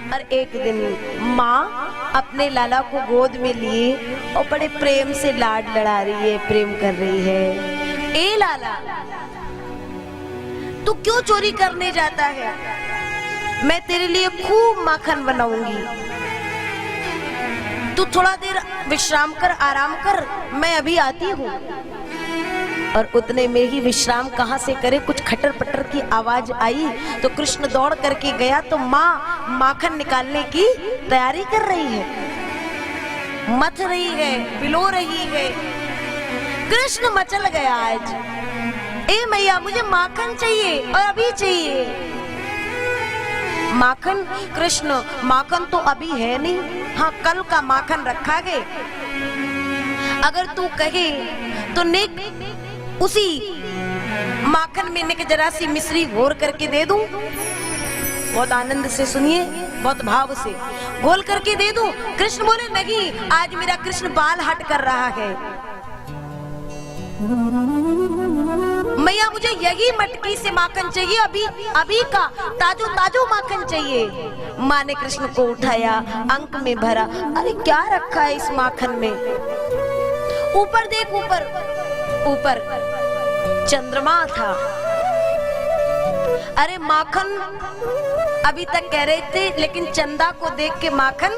और एक दिन माँ अपने लाला को गोद में लिए और बड़े प्रेम से लाड लड़ा रही है, प्रेम कर रही है। ए लाला, तू क्यों चोरी करने जाता है? मैं तेरे लिए खूब माखन बनाऊंगी, तू थोड़ा देर विश्राम कर, आराम कर, मैं अभी आती हूँ। और उतने में ही विश्राम कहाँ से करे, कुछ खटर पटर की आवाज आई तो कृष्ण दौड़ करके गया तो माँ माखन निकालने की तैयारी कर रही है, मथ रही है, बिलो रही है। कृष्ण मचल गया आज, ए मैया मुझे माखन चाहिए और अभी चाहिए। माखन? कृष्ण, माखन तो अभी है नहीं, हाँ कल का माखन रखा है, अगर तू कहे तो नेक उसी माखन में नेक जरा सी मिश्री घोर करके दे दूं। बहुत आनंद से सुनिए, बहुत भाव से, घोल करके दे दूं। कृष्ण बोले नहीं, आज मेरा कृष्ण बाल हट कर रहा है, मैया मुझे यही मटकी से माखन चाहिए, अभी अभी का ताजो ताजो माखन चाहिए। माँ ने कृष्ण को उठाया, अंक में भरा। अरे क्या रखा है इस माखन में? ऊपर देख, ऊपर ऊपर चंद्रमा था। अरे माखन अभी तक कह रहे थे, लेकिन चंदा को देख के माखन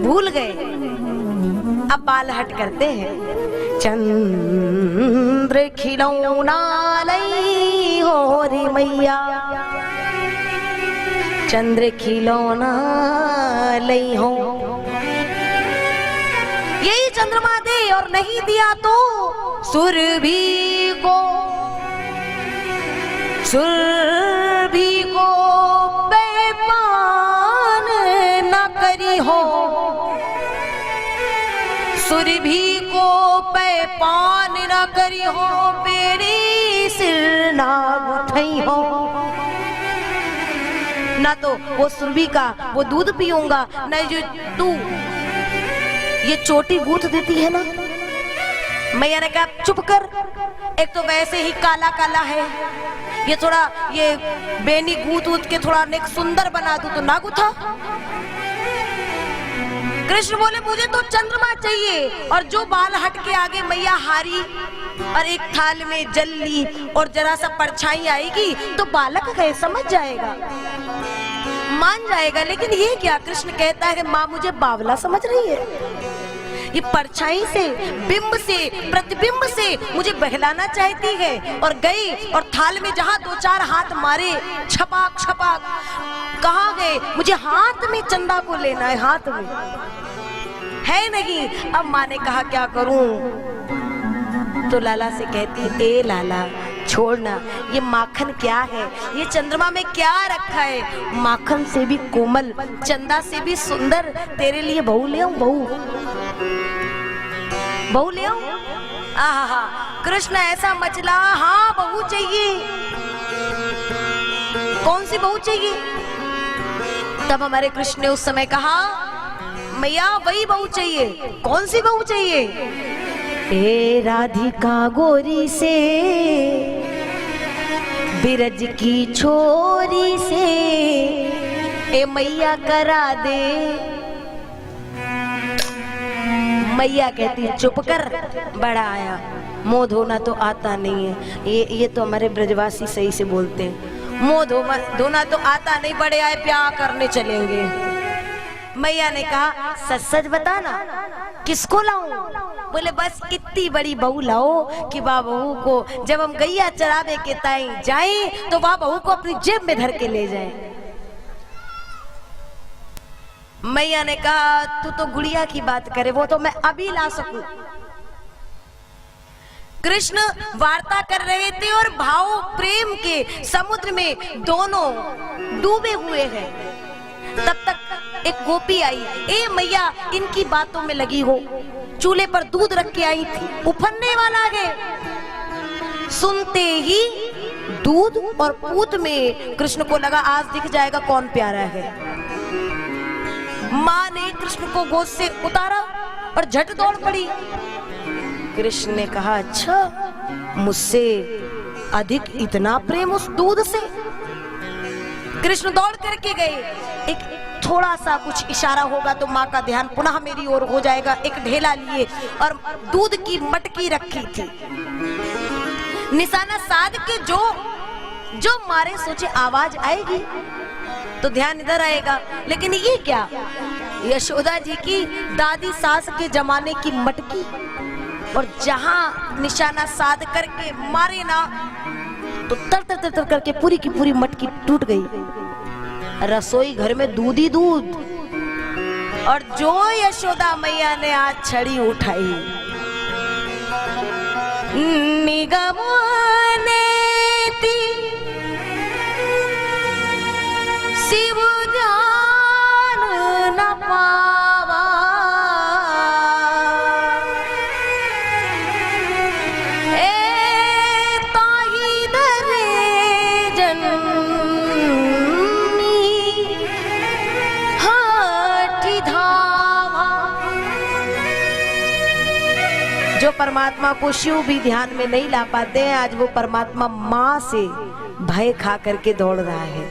भूल गए। अब बाल हट करते हैं। चंद्र खिलौना लई हो रे मैया, चंद्र खिलौना लई हो। यही चंद्रमा दे, और नहीं दिया तो सुरभि को, सुरभि को बेपान न करी हो, सुरभि को बेपान न करी हो, बेरी सिर ना उठई हो। ना तो वो सुरभि का वो दूध पीऊंगा, न जो तू ये चोटी गूंथ देती है ना। मैया ने कहा चुप कर, एक तो वैसे ही काला काला है, ये थोड़ा ये बेनी गूंथ के थोड़ा नेक सुंदर बना दूं तो ना गुथा। कृष्ण बोले मुझे तो चंद्रमा चाहिए, और जो बाल हट के आगे मैया हारी और एक थाल में जल ली और जरा सा परछाई आएगी तो बालक है, समझ जाएगा, मान जाएगा। लेकिन ये क्या? कृष्ण कहता है माँ मुझे बावला समझ रही है, ये परछाई से, बिंब से, प्रतिबिंब से मुझे बहलाना चाहती है। और गई और थाल में जहां दो चार हाथ मारे, छपाक छपाक, कहाँ गए? मुझे हाथ में चंदा को लेना है, हाथ में है नहीं। अब माँ ने कहा क्या करूं? तो लाला से कहती, ए लाला छोड़ना, ये माखन क्या है, ये चंद्रमा में क्या रखा है? माखन से भी कोमल, चंदा से भी सुंदर तेरे लिए बहू ले आऊं, बहू बहू ले आऊं। आहा, कृष्ण ऐसा मचला, हाँ बहू चाहिए। कौन सी बहू चाहिए? तब हमारे कृष्ण ने उस समय कहा मैया वही बहू चाहिए। कौन सी बहू चाहिए? ए राधिका गोरी से, बिरज की छोरी से, ए मैया करा दे। मैया कहती चुप कर, बड़ा आया, मुंह धोना तो आता नहीं है। ये तो हमारे ब्रजवासी सही से बोलते हैं, मुंह धोना तो आता नहीं, बड़े आए प्यार करने चलेंगे। मैया ने कहा सच सच बताना, किसको लाऊं? बोले बस इतनी बड़ी बहू लाओ कि वह बहू को जब हम गैया चरावे के ताई जाएं तो वह बहू को अपनी जेब में धर के ले जाए। मैया ने कहा तू तो गुड़िया की बात करे, वो तो मैं अभी ला सकूं। कृष्ण वार्ता कर रहे थे और भाव प्रेम के समुद्र में दोनों डूबे हुए हैं। तब तक एक गोपी आई, ए मैया इनकी बातों में लगी हो, चूल्हे पर दूध रख के आई थी, उफनने वाला है। सुनते ही दूध और पूत में कृष्ण को लगा आज दिख जाएगा कौन प्यारा है। माँ ने कृष्ण को गोद से उतारा और झट दौड़ पड़ी। कृष्ण ने कहा अच्छा, मुझसे अधिक इतना प्रेम उस दूध से? कृष्ण दौड़ करके गए, एक थोड़ा सा कुछ इशारा होगा तो माँ का ध्यान पुनः मेरी ओर हो जाएगा। एक ढेला लिए और दूध की मटकी रखी थी, निशाना साध के जो मारे, सोचे आवाज आएगी तो ध्यान इधर आएगा। लेकिन ये क्या, यशोदा जी की दादी सास के जमाने की मटकी, और जहां निशाना साध करके मारे ना तो तर तर तर तर करके पूरी की पूरी मटकी टूट गई। रसोई घर में दूध ही दूध, और जो यशोदा मैया ने आज छड़ी उठाई, निगम शिव जान न पावा, ए ताही दरे जननी हाथी धावा। जो परमात्मा को शिव भी ध्यान में नहीं ला पाते हैं, आज वो परमात्मा माँ से भय खा करके दौड़ रहा है।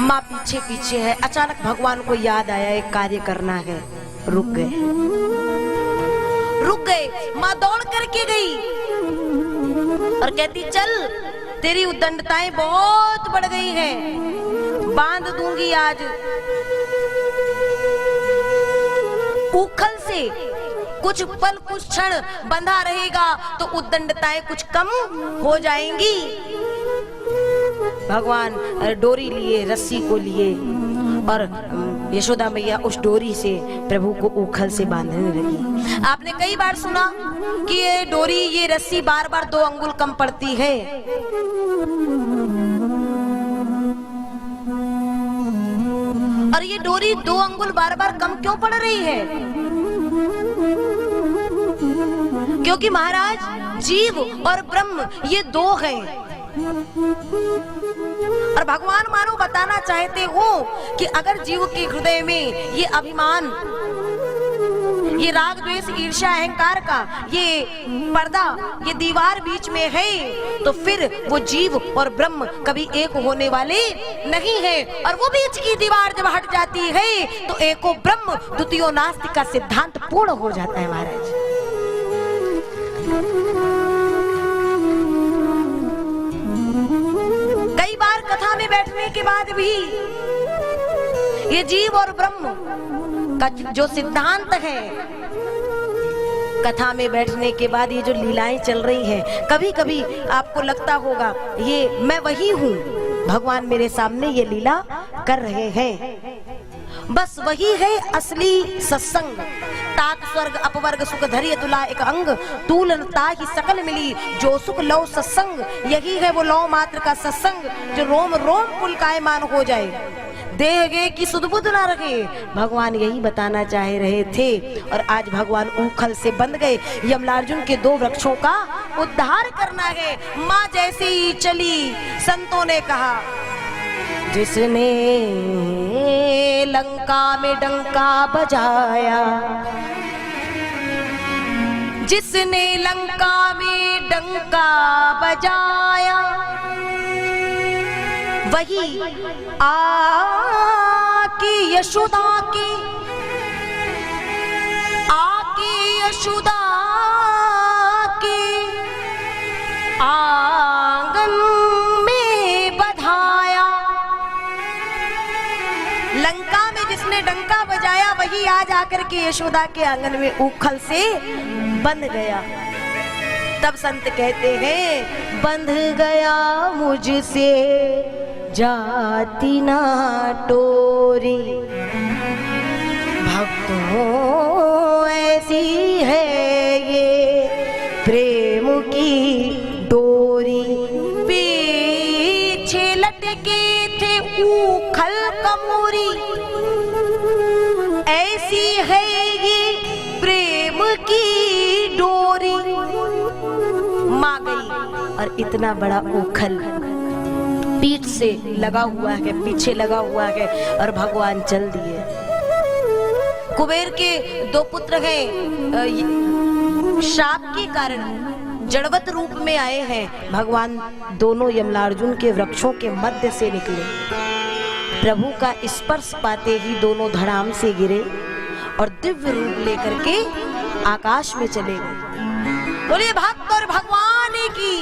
माँ पीछे पीछे है। अचानक भगवान को याद आया एक कार्य करना है, रुक गए। माँ दौड़ करके गई और कहती चल, तेरी उद्दंडताएं बहुत बढ़ गई हैं, बांध दूंगी आज उखल से। कुछ पल कुछ क्षण बंधा रहेगा तो उद्दंडताएं कुछ कम हो जाएंगी। भगवान डोरी लिए, रस्सी को लिए, और यशोदा मैया उस डोरी से प्रभु को उखल से बांधने लगी। आपने कई बार सुना कि ये डोरी, ये रस्सी बार बार 2 अंगुल कम पड़ती है। और ये डोरी 2 अंगुल बार बार कम क्यों पड़ रही है? क्योंकि महाराज जीव और ब्रह्म ये 2 हैं। और भगवान मानो बताना चाहते हो कि अगर जीव के हृदय में ये अभिमान, ये राग द्वेष ईर्ष्या अहंकार का ये पर्दा, ये दीवार बीच में है, तो फिर वो जीव और ब्रह्म कभी एक होने वाले नहीं है। और वो बीच की दीवार जब हट जाती है तो एको ब्रह्म द्वितीयो नास्ति का सिद्धांत पूर्ण हो जाता है महाराज। कई बार कथा में बैठने के बाद भी ये जीव और ब्रह्म का जो सिद्धांत है, कथा में बैठने के बाद ये जो लीलाएं चल रही हैं, कभी कभी आपको लगता होगा ये मैं वही हूँ, भगवान मेरे सामने ये लीला कर रहे हैं। बस वही है असली सत्संग। तात स्वर्ग अपवर्ग सुख धैर्य तुला एक अंग, तूलनता ही सकल मिली जो सुख लौ सत्संग। यही है वो लौ मात्र का सत्संग जो रोम रोम पुलकायमान हो जाए, देहगे की सुध-बुध ना रखे। भगवान यही बताना चाह रहे थे। और आज भगवान उखल से बंध गए। यमलार्जुन के 2 वृक्षों का उद्धार करना है। माँ जैसे ही चली, संतों ने कहा जिसने लंका में डंका बजाया, जिसने लंका में डंका बजाया, वही आकी यशोदा की, आकी यशोदा के आंगन में बधाया। लंका में जिसने डंका बजाया वही आज आकर के यशोदा के आंगन में उखल से बंध गया। तब संत कहते हैं बंध गया मुझसे जाति ना टोरी, भक्तों ऐसी है ये प्रेम की डोरी। पीछे लटके थे उखल कमोरी, ऐसी है ये प्रेम की डोरी। माँ गई और इतना बड़ा उखल पीठ से लगा हुआ है, पीछे लगा हुआ है और भगवान चल दिए। कुबेर के 2 पुत्र हैं, शाप के कारण जड़वत रूप में आए हैं। भगवान दोनों यमलार्जुन के वृक्षों के मध्य से निकले प्रभु का स्पर्श पाते ही दोनों धड़ाम से गिरे और दिव्य रूप लेकर के आकाश में चले गए। बोले भक्त और भगवान की